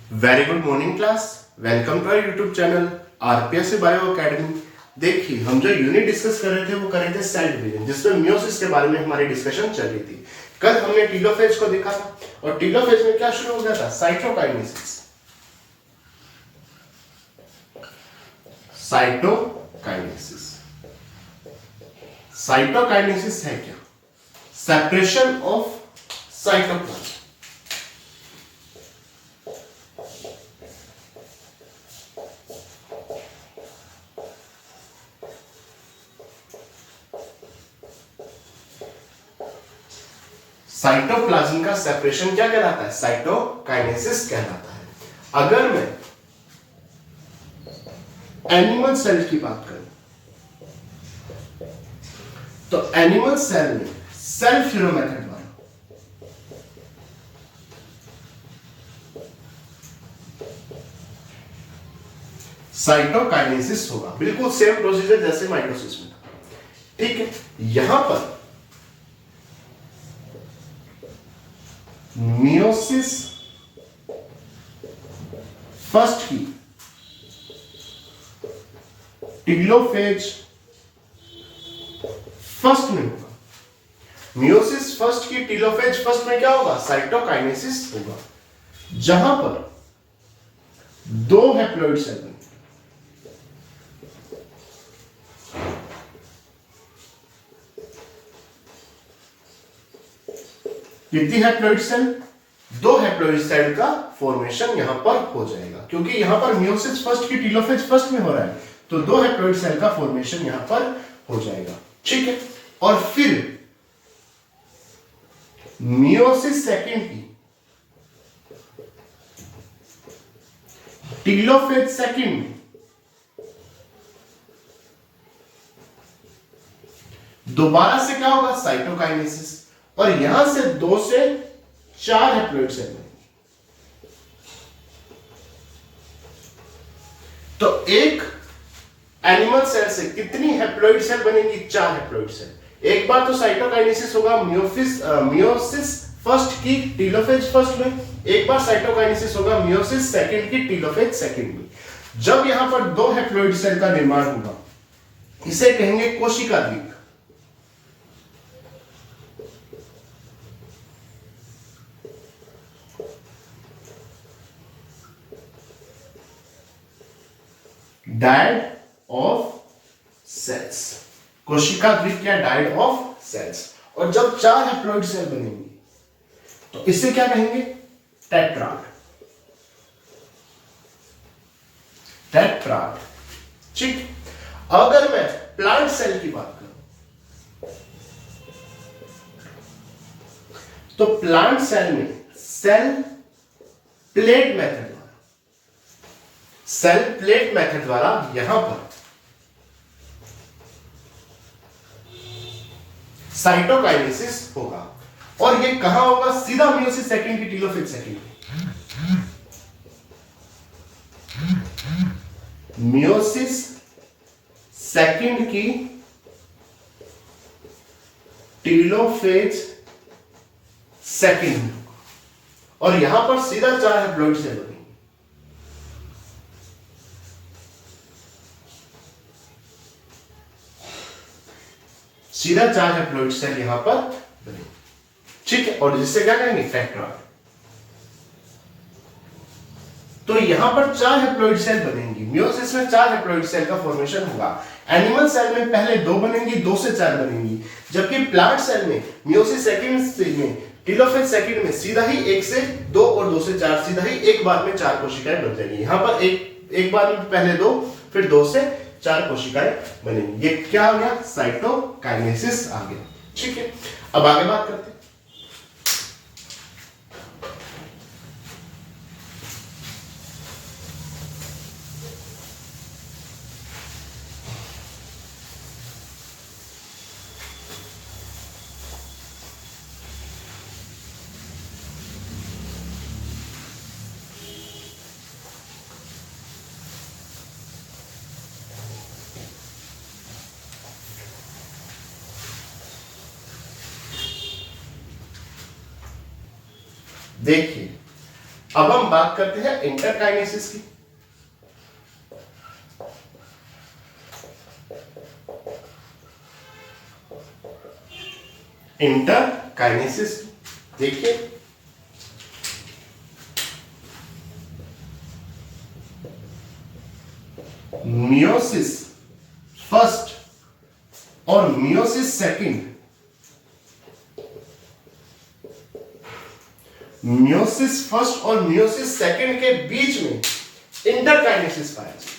Very good morning class. Welcome to our YouTube channel RPSC bio academy. देखिए, हम जो unit discuss कर रहे थे वो कर रहे थे सेल डिवीजन, जिसमें मियोसिस के बारे में हमारी डिस्कशन चल रही थी। कल हमने टीलोफेज को देखा था और टीलोफेज में क्या शुरू हो गया था? साइटोकाइनेसिस। साइटोकाइनेसिस साइटोकाइनेसिस है क्या? Separation of cytoplasm. साइटोप्लाज्म का सेपरेशन क्या कहलाता है? साइटोकाइनेसिस कहलाता है। अगर मैं एनिमल सेल की बात करूं तो एनिमल सेल में सेल फ्यूरो मेथड द्वारा साइटोकाइनेसिस होगा। बिल्कुल सेम प्रोसीजर जैसे माइटोसिस में था। ठीक है, यहां पर मियोसिस फर्स्ट की टीलोफेज फर्स्ट में होगा। मियोसिस फर्स्ट की टीलोफेज फर्स्ट में क्या होगा? साइटोकाइनेसिस होगा, जहां पर दो हैप्लॉइड सेल बनेंगे। कितनी हैप्लॉइड सेल? दो हैप्लॉइड सेल का फॉर्मेशन यहां पर हो जाएगा, क्योंकि यहां पर मियोसिस फर्स्ट की टीलोफेज फर्स्ट में हो रहा है, तो दो हैप्लॉइड सेल का फॉर्मेशन यहां पर हो जाएगा। ठीक है, और फिर मियोसिस सेकंड की टीलोफेज सेकंड में दोबारा से क्या होगा? साइटोकाइनेसिस, और यहां से 2 से 4 हैप्लॉइड सेल बनेंगे। तो एक एनिमल सेल से कितनी हैप्लॉइड सेल बनेंगी? 4 हैप्लॉइड सेल। एक बार तो साइटोकाइनेसिस होगा मियोसिस फर्स्ट की टीलोफेज फर्स्ट में, एक बार साइटोकाइनेसिस होगा मियोसिस सेकंड की टीलोफेज सेकंड में। जब यहां पर दो हैप्लॉइड सेल का निर्माण होगा, इसे कहेंगे कोशिका द्वीप। Dyad of cells. कोशिका द्वीप क्या? Dyad of cells. और जब 4 हैप्लॉइड सेल बनेंगी तो इसे क्या कहेंगे? टेट्राड। टेट्राड। ठीक। अगर मैं प्लांट सेल की बात करूं तो प्लांट सेल में सेल प्लेट मेथड द्वारा यहां पर साइटोकाइनेसिस होगा। और ये कहां होगा? सीधा मियोसिस सेकंड की टीलोफेज सेकंड में। मियोसिस सेकंड की टीलोफेज सेकंड में, और यहां पर सीधा 4 हैप्लॉइड सेल बनेंगे। सीधा 4 हैप्लॉइड सेल यहां पर बनेंगे। ठीक है, और जिससे क्या कहेंगे? टेट्राड। तो यहां पर 4 हैप्लॉइड सेल बनेंगी। मियोसिस में 4 हैप्लॉइड सेल का फॉर्मेशन होगा। एनिमल सेल में पहले 2 बनेंगी, 2 से 4 बनेंगी, जबकि प्लांट सेल में मियोसिस सेकंड में टीलोफेज सेकंड में सीधा ही 1 से 2 और 2 से 4 सीधा ही एक बार में 4 कोशिकाएं बन जाएंगी। यहां पर एक बार में पहले 2 फिर 2 से 4 कोशिकाएं बनेंगी। ये क्या आ गया? साइटोकाइनेसिस आ गया। ठीक है, अब आगे बात करते हैं। देखिए, अब हम बात करते हैं इंटरकाइनेसिस की। इंटरकाइनेसिस देखिए, मियोसिस फर्स्ट और मियोसिस सेकंड, मियोसिस फर्स्ट और मियोसिस सेकंड के बीच में इंटरकाइनेसिस पाया जाता है।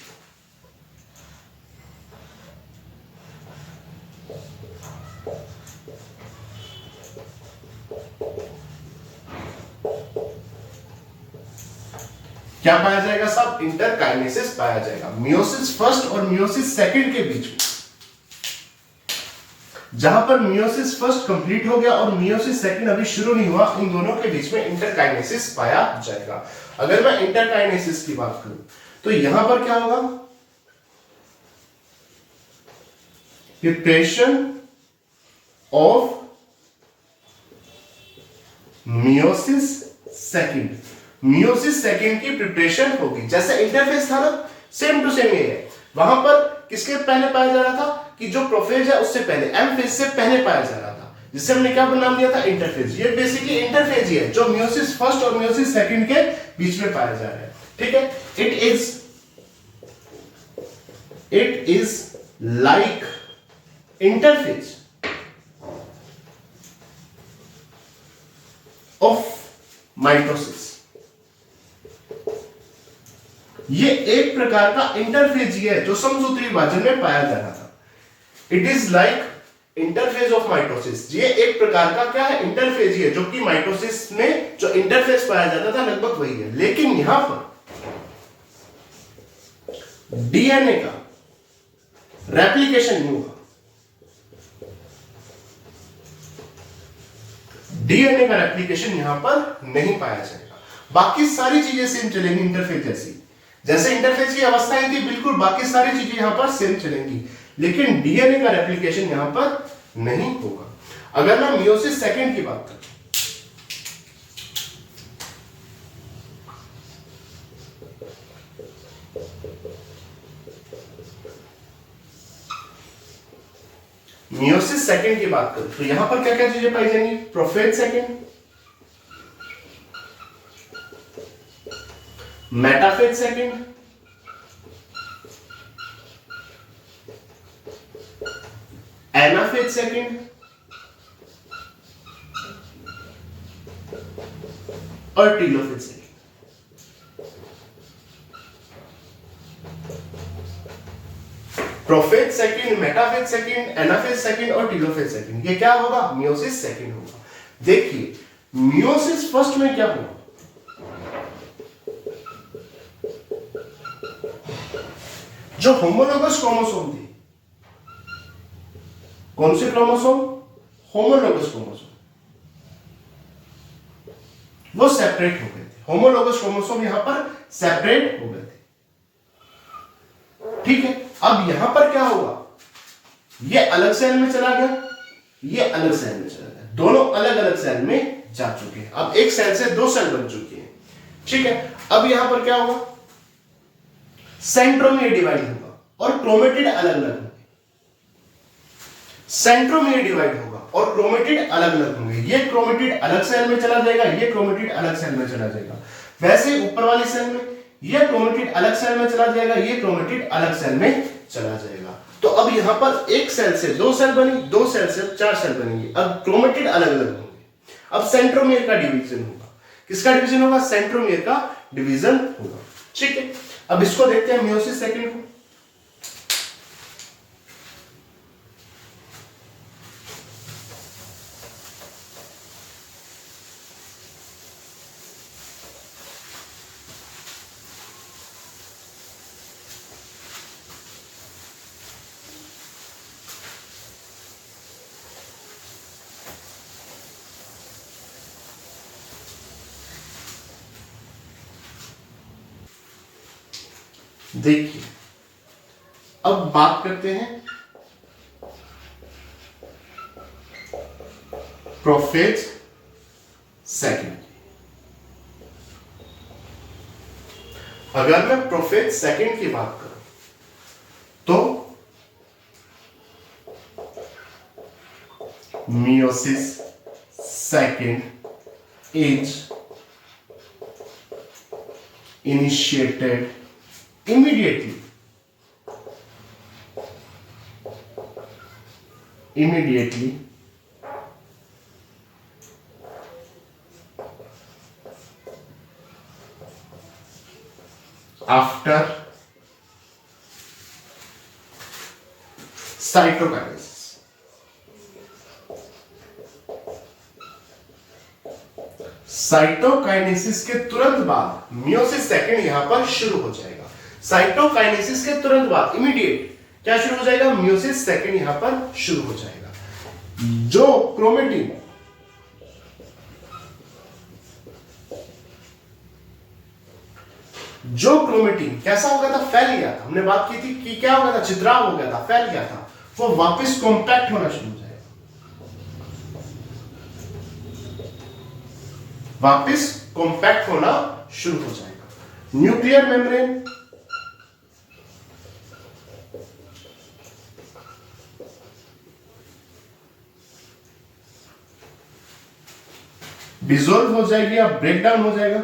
क्या पाया जाएगा साहब? इंटरकाइनेसिस पाया जाएगा मियोसिस फर्स्ट और मियोसिस सेकंड के बीच में। जहां पर मियोसिस फर्स्ट कंप्लीट हो गया और मियोसिस सेकंड अभी शुरू नहीं हुआ, इन दोनों के बीच में इंटरकाइनेसिस पाया जाएगा। अगर मैं इंटरकाइनेसिस की बात करूं तो यहां पर क्या होगा? Preparation of meiosis second, meiosis second की प्रिपरेशन होगी। जैसे इंटरफेस था ना, सेम टू सेम ये है। वहां पर किसके पहले पाया जा रहा था कि जो प्रोफेज है उससे पहले, एम फेज से पहले पाया जा रहा था, जिससे हमने क्या नाम दिया था? इंटरफेज। ये बेसिकली इंटरफेज ही है जो मियोसिस फर्स्ट और मियोसिस सेकंड के बीच में पाया जा रहा है। ठीक है, it is like interphase of mitosis. ये एक प्रकार का इंटरफेज ही है जो समसूत्री विभाजन में पाया जा रहा था। It is like interphase of mitosis. ये एक प्रकार का क्या है? इंटरफेज ही है, जो कि माइटोसिस में जो इंटरफेज पाया जाता था लगभग वही है। लेकिन यहां पर डीएनए का रेप्लिकेशन नहीं होगा। डीएनए का रेप्लिकेशन यहां पर नहीं पाया जाएगा। बाकी सारी चीजें सेम चलेंगी इंटरफेज जैसी। जैसे इंटरफेज की अवस्थाएं थी बिल्कुल बाकी सारी चीजें यहां पर सेम चलेंगी, लेकिन डीएनए का रेप्लिकेशन यहां पर नहीं होगा। अगर मैं मियोसिस सेकंड की बात करूं, मियोसिस सेकंड की बात करूं तो यहां पर क्या क्या चीजें पाई जाएंगी? Prophase second, metaphase second, anaphase second और telophase second. Prophase second, metaphase second, anaphase second और टीलोफेज सेकंड। ये क्या होगा? मियोसिस सेकंड होगा। देखिए, मियोसिस फर्स्ट में क्या होगा? जो होमोलोगस क्रोमोसोम थी, कौन से क्रोमोसोम? होमोलोगस क्रोमोसोम, वो सेपरेट हो गए थे। होमोलोगस क्रोमोसोम यहां पर सेपरेट हो गए थे। ठीक है, अब यहां पर क्या होगा? ये अलग सेल में चला गया, ये अलग सेल में चला गया, दोनों अलग अलग सेल में जा चुके हैं। अब एक सेल से दो सेल बन चुकी हैं। ठीक है, अब यहां पर क्या होगा? सेंट्रोमियर डिवाइड होगा और क्रोमेटिड अलग अलग होंगे। सेंट्रोमियर डिवाइड होगा और क्रोमेटिड अलग अलग होंगे। ये क्रोमेटिड अलग सेल में चला जाएगा, ये क्रोमेटिड अलग सेल में चला जाएगा। वैसे ऊपर वाली सेल में ये क्रोमेटिड अलग सेल में चला जाएगा, ये क्रोमेटिड अलग सेल में चला जाएगा। तो अब यहां पर एक सेल से दो सेल बनी, दो सेल से चार सेल बनेंगी। अब क्रोमेटिड अलग अलग होंगे। अब सेंट्रोमियर का डिवीजन होगा। किसका डिवीजन होगा? सेंट्रोमियर का डिवीजन होगा। ठीक है, अब इसको देखते हैं मियोसिस सेकंड को। देखिए, अब बात करते हैं प्रोफेज सेकंड। अगर मैं प्रोफेज सेकंड की बात करूं तो meiosis second is initiated immediately after cytokinesis. Cytokinesis के तुरंत बाद मियोसिस सेकंड यहां पर शुरू हो जाएगा। साइटोकाइनेसिस के तुरंत बाद इमीडिएट क्या शुरू हो जाएगा? मियोसिस सेकंड यहां पर शुरू हो जाएगा। जो क्रोमेटिन कैसा हो गया था? फैल गया था। हमने बात की थी कि क्या हो गया था? छिद्राव हो गया था, फैल गया था, वो वापस कॉम्पैक्ट होना शुरू हो जाएगा, वापस कॉम्पैक्ट होना शुरू हो जाएगा। न्यूक्लियर मेम्ब्रेन डिसॉल्व हो जाएगी या ब्रेक डाउन हो जाएगा।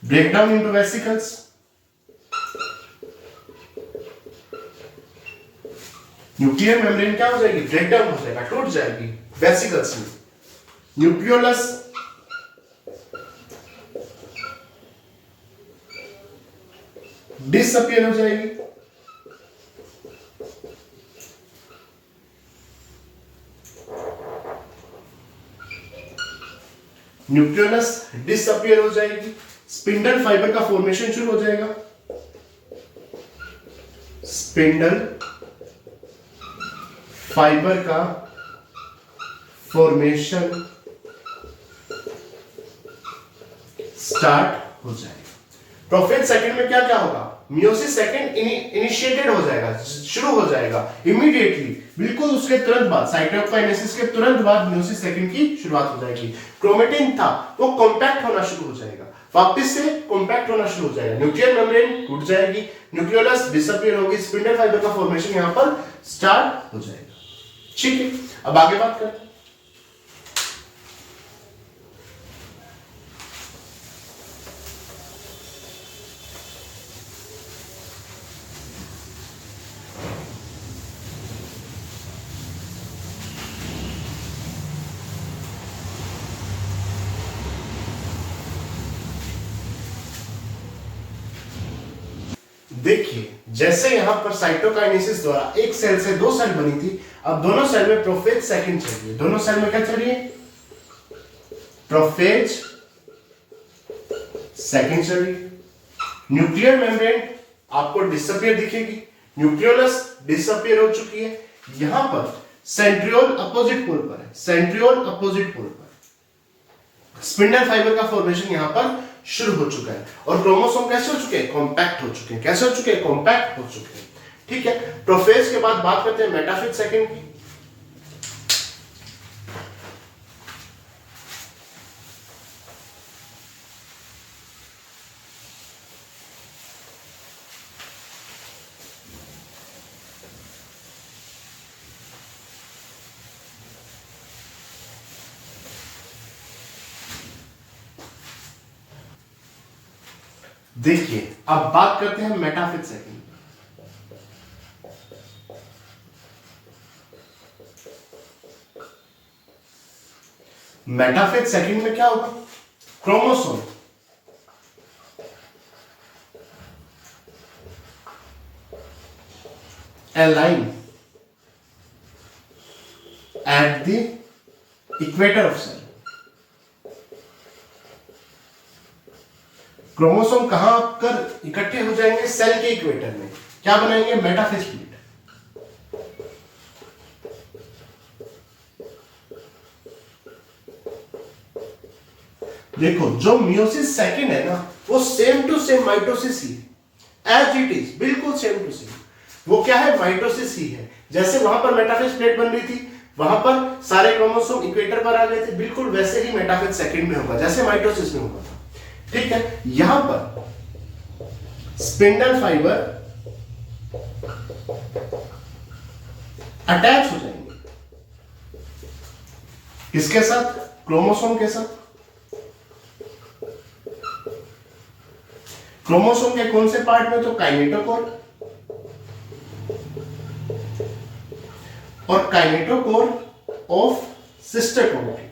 Break down into vesicles. Nuclear membrane क्या हो जाएगी? ब्रेक डाउन हो जाएगा, टूट जाएगी वेसिकल्स में। न्यूक्लियोलस डिसअपियर हो जाएगी। न्यूक्लियोलस डिसअपियर हो जाएगी, स्पिंडल फाइबर का फॉर्मेशन शुरू हो जाएगा। स्पिंडल फाइबर का फॉर्मेशन स्टार्ट हो जाएगा। प्रोफेज सेकंड में क्या क्या होगा? मियोसिस सेकंड इनिशिएटेड हो जाएगा, शुरू हो जाएगा इमीडिएटली, बिल्कुल उसके तुरंत बाद, साइटोकाइनेसिस के तुरंत बाद मियोसिस सेकंड की शुरुआत हो जाएगी। क्रोमेटिन था वो कॉम्पैक्ट होना शुरू हो जाएगा, वापस से कॉम्पैक्ट होना शुरू हो जाएगा। न्यूक्लियर मेम्ब्रेन टूट जाएगी, न्यूक्लियोलस डिसअपीयर होगी, स्पिंडल फाइबर का फॉर्मेशन यहां पर स्टार्ट हो जाएगा। ठीक है, अब आगे बात करते हैं। देखिए, जैसे यहां पर साइटोकाइनेसिस द्वारा एक सेल से दो सेल बनी थी, अब दोनों सेल में प्रोफेज सेकंड चाहिए। दोनों सेल में क्या चाहिए? प्रोफेज सेकंड चाहिए। न्यूक्लियर मेम्ब्रेन आपको डिसअपियर दिखेगी, न्यूक्लियोलस डिसअपियर हो चुकी है। यहां पर सेंट्रियोल अपोजिट पोल पर है, सेंट्रियोल अपोजिट पोल पर स्पिंडल फाइबर का फॉर्मेशन यहां पर शुरू हो चुका है। और क्रोमोसोम कैसे हो चुके हैं? कॉम्पैक्ट हो चुके हैं। कैसे हो चुके हैं? कॉम्पैक्ट हो चुके हैं। ठीक है, प्रोफेज के बाद बात करते हैं मेटाफेज सेकंड की। देखिए, अब बात करते हैं मेटाफेज सेकंड। मेटाफेज सेकंड में क्या होगा? Chromosome align at the equator of cell। Chromosome कहां आकर इकट्ठे हो जाएंगे? सेल के इक्वेटर में। क्या बनाएंगे? Metaphase plate. देखो, जो मियोसिस सेकंड है ना, वो सेम टू सेम माइटोसिस ही है, एज इट इज, बिल्कुल सेम टू सेम। वो क्या है? माइटोसिस ही है। जैसे वहां पर मेटाफेज प्लेट बन रही थी, वहां पर सारे क्रोमोसोम इक्वेटर पर आ गए थे, बिल्कुल वैसे ही मेटाफेज सेकंड में होगा जैसे माइटोसिस में होगा था। ठीक है, यहां पर स्पिंडल फाइबर अटैच हो जाएंगे किसके साथ? क्रोमोसोम के साथ। क्रोमोसोम के कौन से पार्ट में? तो काइनेटोकोर, और काइनेटोकोर ऑफ सिस्टर क्रोमेटिड।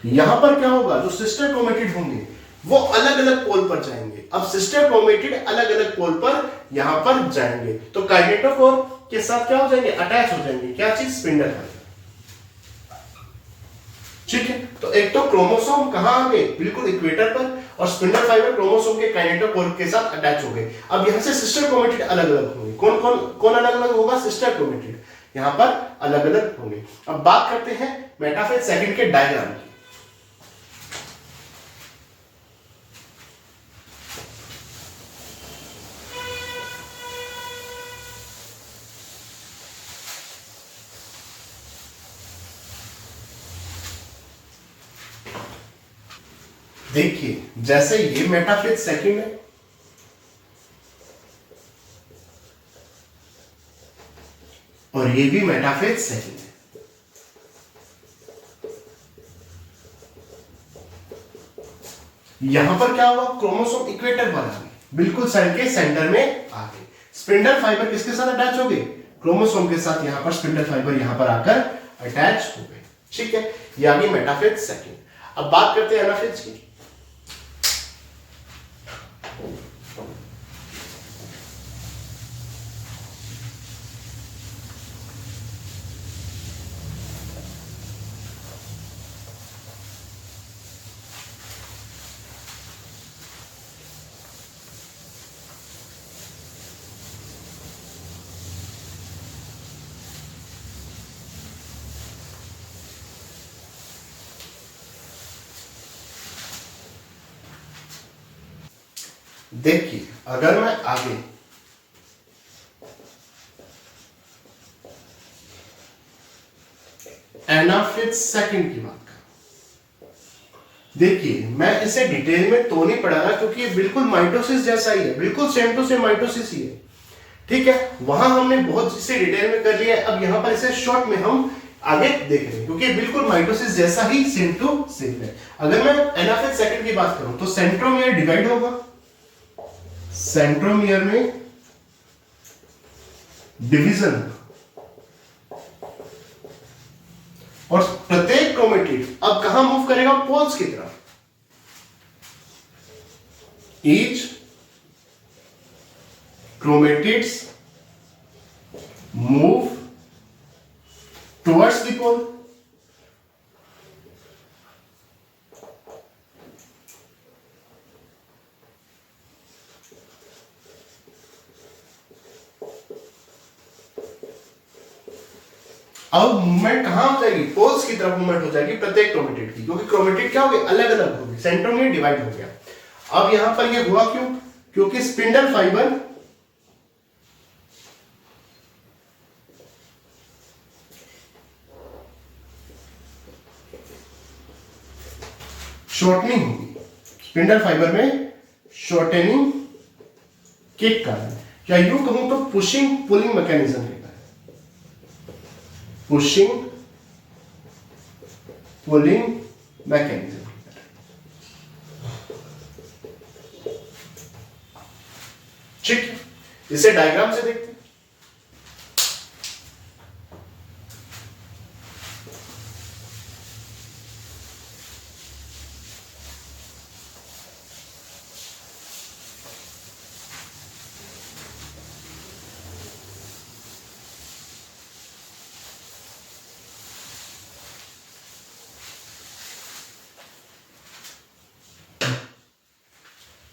यहां पर क्या होगा? जो सिस्टर क्रोमेटिड होंगे वो अलग अलग पोल पर जाएंगे। अब सिस्टर क्रोमेटिड अलग अलग पोल पर यहां पर जाएंगे, तो काइनेटोकोर के साथ क्या हो जाएंगे? अटैच हो जाएंगे। क्या चीज? Spindle fibre. ठीक है, तो एक तो क्रोमोसोम कहां आ गए? बिल्कुल इक्वेटर पर, और स्पिंडल फाइबर क्रोमोसोम के काइनेटोकोर के साथ अटैच हो गए। अब यहां से सिस्टर क्रोमेटिड अलग अलग होंगे। कौन कौन कौन अलग अलग होगा? सिस्टर क्रोमेटिड यहां पर अलग अलग होंगे। अब बात करते हैं मेटाफेज सेकंड के डायग्राम की। देखिए, जैसे ये मेटाफेज सेकंड है, और ये भी मेटाफेज सेकंड है। यहां पर क्या हुआ? क्रोमोसोम इक्वेटर पर आ गए, बिल्कुल सेल के सेंटर में आ गए। स्पिंडल फाइबर किसके साथ अटैच हो गए? क्रोमोसोम के साथ। यहां पर स्पिंडल फाइबर यहां पर आकर अटैच हो गए। ठीक है, ये आ गई मेटाफेज सेकंड। अब बात करते हैं एनाफेज की। देखिए, अगर मैं आगे एनाफेज सेकंड की बात करूं, देखिए मैं इसे डिटेल में तो नहीं पढ़ा रहा क्योंकि ये बिल्कुल माइटोसिस जैसा ही है, बिल्कुल सेम टू सेम माइटोसिस ही है। ठीक है, वहां हमने बहुत इसे डिटेल में कर लिया है। अब यहां पर इसे शॉर्ट में हम आगे देख रहे हैं क्योंकि बिल्कुल माइटोसिस जैसा ही सेम टू सेम है। अगर मैं एनाफेज सेकंड की बात करूं तो सेंट्रोमियर डिवाइड होगा, सेंट्रोमियर में डिवीजन, और प्रत्येक क्रोमेटिड अब कहां मूव करेगा? पोल्स की तरफ। Each chromatids move towards the pole. अब मूवमेंट कहां हो जाएगी? पोल्स की तरफ मूवमेंट हो जाएगी प्रत्येक क्रोमेटिड की, क्योंकि क्रोमेटिड क्या हो गए? अलग अलग हो गए, सेंट्रोमियर डिवाइड हो गया। अब यहां पर ये हुआ क्यों? क्योंकि स्पिंडल फाइबर शॉर्टनिंग होगी, स्पिंडल फाइबर में शॉर्टनिंग के कारण, या यूं कहूं तो पुशिंग पुलिंग मैकेनिज्म के कारण, पुशिंग पुलिंग मैकेनिज्म। ठीक है, इसे डायग्राम से देखते हैं।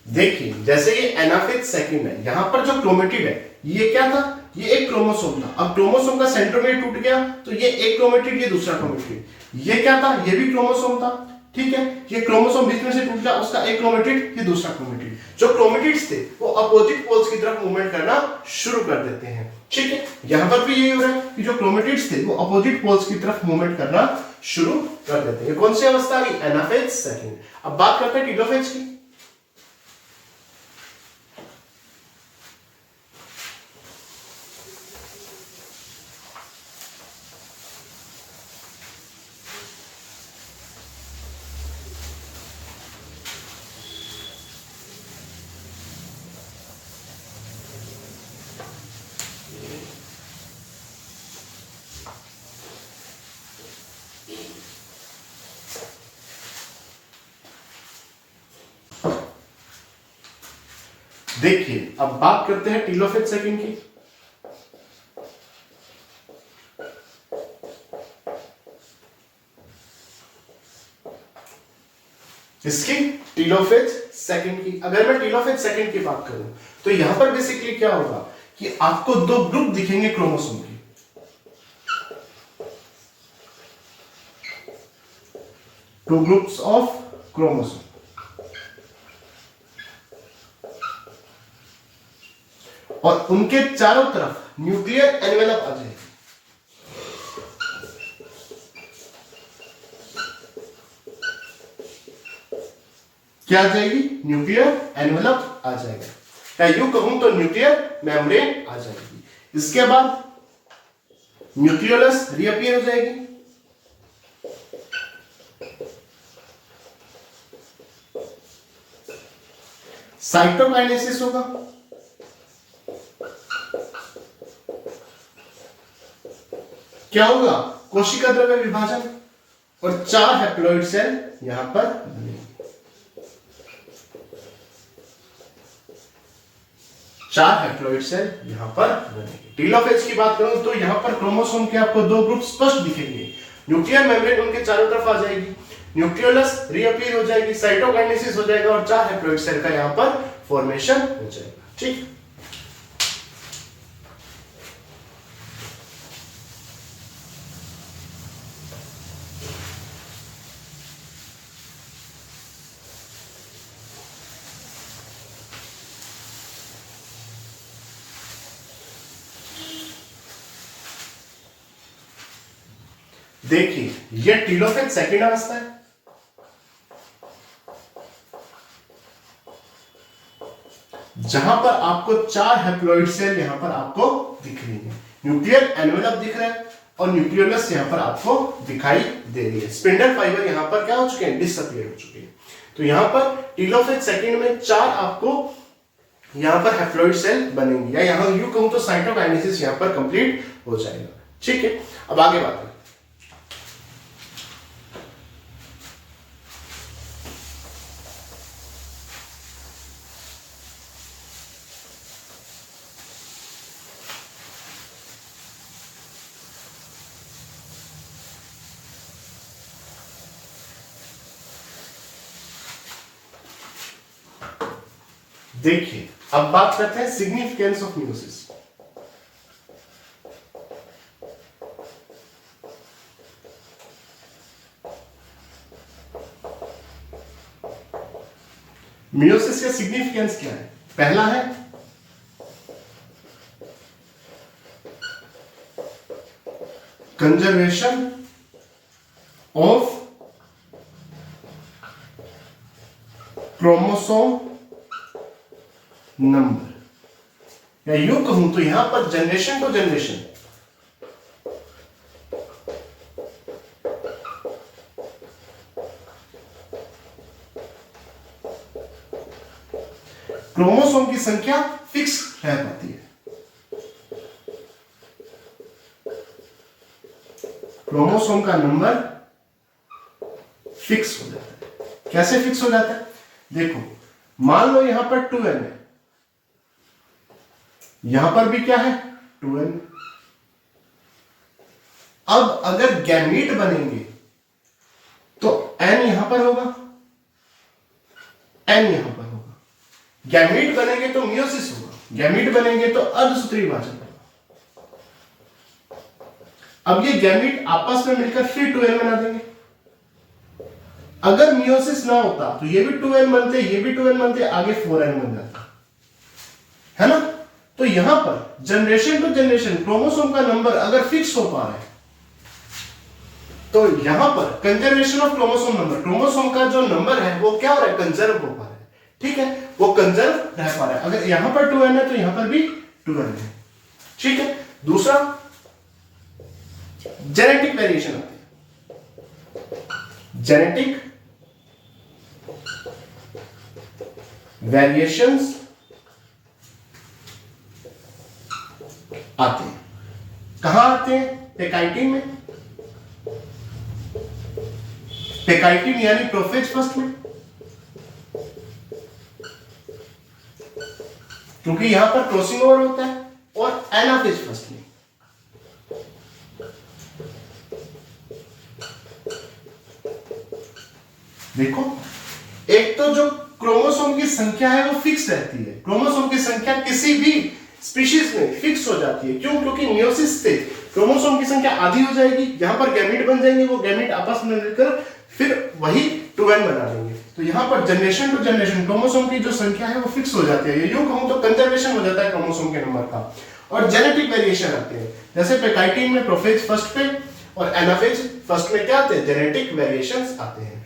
देखिए, जैसे ये एनाफेज सेकंड है, यहां पर जो क्रोमेटिड है ये क्या था? ये एक क्रोमोसोम था। अब क्रोमोसोम का सेंट्रोमियर टूट गया तो ये एक क्रोमेटिड, ये दूसरा क्रोमेटिड। ये क्या था? ये भी क्रोमोसोम था। ठीक है, ये क्रोमोसोम बीच में से टूट गया, उसका एक क्रोमेटिड, ये दूसरा क्रोमेटिड। जो क्रोमेटिड्स थे वो अपोजिट पोल्स की तरफ मूवमेंट करना शुरू कर देते हैं। ठीक है, यहां पर भी यही हो रहा है कि जो क्रोमेटिड्स थे वो अपोजिट पोल्स की तरफ मूवमेंट करना शुरू कर देते हैं। कौन सी अवस्था आ गई? Anaphase second. अब बात करते हैं टीलोफेज की। देखिए, अब बात करते हैं टीलोफेज सेकंड की। इसकी टीलोफेज सेकंड की, अगर मैं टीलोफेज सेकंड की बात करूं तो यहां पर बेसिकली क्या होगा कि आपको दो ग्रुप दिखेंगे क्रोमोसोम के। टू ग्रुप्स ऑफ क्रोमोसोम, और उनके चारों तरफ न्यूक्लियर एनवेलप आ जाएगी। क्या आ जाएगी? न्यूक्लियर एनवेलप आ जाएगा, या यूं कहूं तो न्यूक्लियर मेम्ब्रेन आ जाएगी। इसके बाद न्यूक्लियोलस रीअपीयर हो जाएगी। साइटोकाइनेसिस होगा, क्या होगा? कोशिका द्रव्य विभाजन, और 4 हैप्लॉइड सेल यहां पर बनेंगे। 4 हैप्लॉइड सेल यहां पर बनेंगे। टीलोफेज की बात करूं तो यहां पर क्रोमोसोम के आपको 2 ग्रुप स्पष्ट दिखेंगे। न्यूक्लियर मेम्ब्रेन उनके चारों तरफ आ जाएगी, न्यूक्लियोलस रीअपीयर हो जाएगी, साइटोकाइनेसिस हो जाएगा, और 4 हैप्लॉइड सेल का यहां पर फॉर्मेशन हो जाएगा। ठीक, देखिए, ये टीलोफेज सेकंड अवस्था है। जहां पर आपको 4 हैप्लॉइड सेल यहां पर आपको दिख रही है, न्यूक्लियर एनवेलप दिख रहा है, और न्यूक्लियोलस यहां पर आपको दिखाई दे रही है। स्पिंडल फाइबर यहां पर क्या हो चुके हैं? डिसअपीयर हो चुके हैं। तो यहां पर टीलोफेज सेकंड में 4 आपको यहां पर हैप्लॉइड सेल बनेंगे, या यहां यूं कहूं तो साइटोकाइनेसिस यहां पर कंप्लीट हो जाएगा। ठीक है, अब आगे बात करें। देखिए, अब बात करते हैं सिग्निफिकेंस ऑफ मियोसिस। मियोसिस का सिग्निफिकेंस क्या है? पहला है कंजर्वेशन ऑफ क्रोमोसोम नंबर, या यूं कहूं तो यहां पर जनरेशन टू जनरेशन क्रोमोसोम की संख्या फिक्स रह पाती है। क्रोमोसोम का नंबर फिक्स हो जाता है। कैसे फिक्स हो जाता है? देखो, मान लो यहां पर 2n है, यहां पर भी क्या है? 2n। अब अगर गैमीट बनेंगे तो n यहां पर होगा, n यहां पर होगा। गैमीट बनेंगे तो मियोसिस होगा, गैमीट बनेंगे तो अर्धसूत्री विभाजन होगा। अब ये गैमीट आपस में मिलकर फिर 2n बना देंगे। अगर मियोसिस ना होता तो ये भी 2n बनते, ये भी 2n बनते, आगे 4n बन जाता, है ना। तो यहां पर जनरेशन टू जनरेशन क्रोमोसोम का नंबर अगर फिक्स हो पा रहा है तो यहां पर conservation of chromosome number, chromosome का जो नंबर है वो क्या हो रहा है, कंजर्व हो पा रहा है, ठीक है, वो कंजर्व रह पा रहा है। अगर यहां पर 2n है तो यहां पर भी 2n है, ठीक है। दूसरा जेनेटिक वेरिएशन आती है, जेनेटिक वेरिएशंस आते हैं, कहां आते हैं, पेकाइटिन में, पेकाइटिन यानी प्रोफेज फर्स्ट में, क्योंकि यहां पर क्रॉसिंग ओवर होता है, और एनाफेज फर्स्ट में। देखो, एक तो जो क्रोमोसोम की संख्या है वो फिक्स रहती है, क्रोमोसोम की संख्या किसी भी स्पीशीज में फिक्स हो जाती है, क्यों, क्योंकि मियोसिस से क्रोमोसोम की संख्या आधी हो जाएगी, यहां पर गैमीट बन जाएंगे, वो गैमीट आपस में मिलकर फिर वही 2n बना देंगे। तो यहां पर जनरेशन टू जनरेशन क्रोमोसोम की जो संख्या है वो फिक्स हो जाती है, यूं कहूं तो कंजर्वेशन हो जाता है क्रोमोसोम के नंबर का। और जेनेटिक वेरिएशन आते हैं, जैसे पेकाइटिन में प्रोफेज फर्स्ट पे और एनाफेज फर्स्ट में क्या आते हैं, जेनेटिक वेरिएशंस आते हैं।